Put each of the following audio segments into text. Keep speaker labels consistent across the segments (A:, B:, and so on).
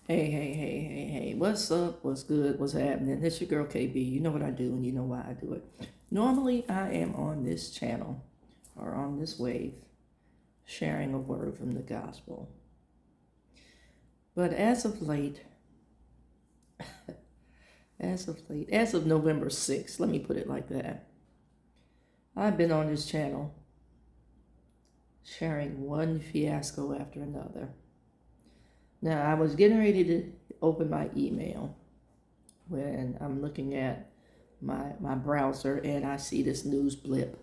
A: Hey. What's up? What's good? What's happening? It's your girl KB. You know what I do and you know why I do it. Normally, I am on this channel or on this wave sharing a word from the gospel. But as of November 6th, let me put it like that, I've been on this channel sharing one fiasco after another. Now, I was getting ready to open my email when I'm looking at my browser and I see this news blip.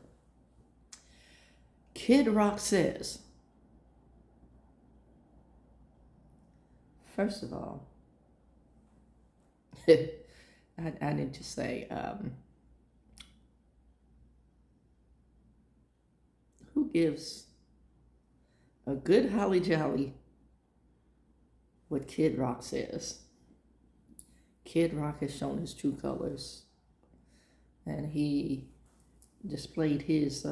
A: Kid Rock says, first of all, I need to say, who gives a good holly jolly what Kid Rock says? Kid Rock has shown his true colors, and he displayed his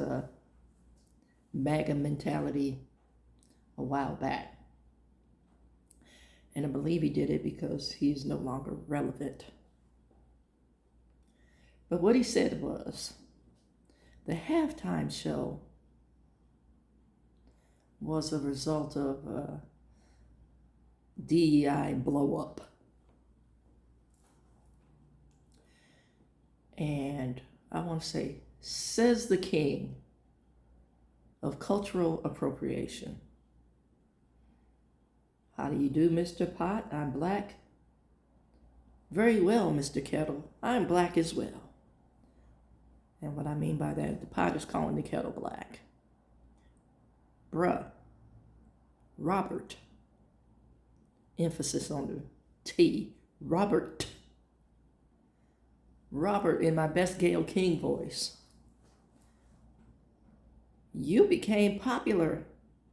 A: MAGA mentality a while back. And I believe he did it because he's no longer relevant. But what he said was, the halftime show was a result of DEI blow up. And I want to say, says the king of cultural appropriation. How do you do, Mr. Pot? I'm black. Very well, Mr. Kettle. I'm black as well. And what I mean by that, the pot is calling the kettle black. Bruh. Robert. Emphasis on the T. Robert. Robert in my best Gayle King voice. You became popular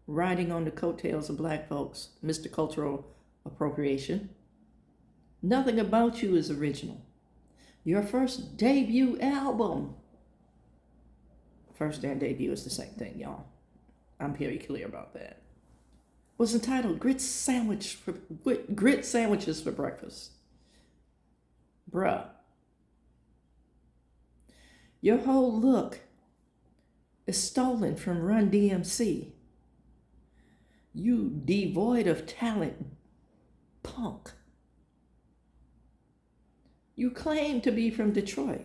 A: riding on the coattails of black folks, Mr. Cultural Appropriation. Nothing about you is original. Your first debut album, first and debut is the same thing, y'all. I'm very clear about that. Was entitled Grit Sandwiches for Breakfast. Bruh. Your whole look is stolen from Run DMC. You devoid of talent punk. You claim to be from Detroit,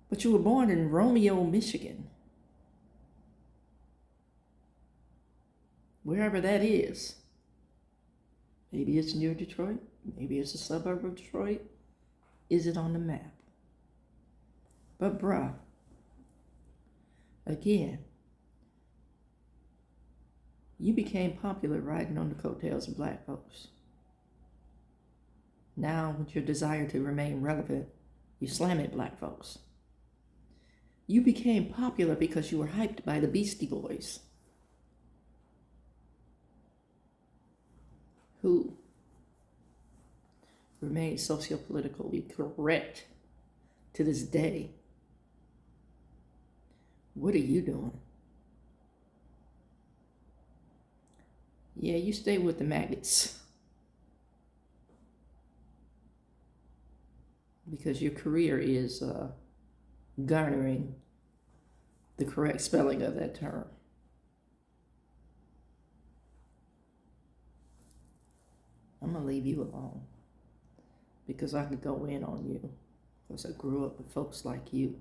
A: but you were born in Romeo, Michigan. Wherever that is. Maybe it's near Detroit. Maybe it's a suburb of Detroit. Is it on the map? But bruh, again, you became popular riding on the coattails of black folks. Now, with your desire to remain relevant, you slam at black folks. You became popular because you were hyped by the Beastie Boys, who remain sociopolitically correct to this day. What are you doing? Yeah, you stay with the maggots because your career is garnering the correct spelling of that term. I'm going to leave you alone because I could go in on you because I grew up with folks like you.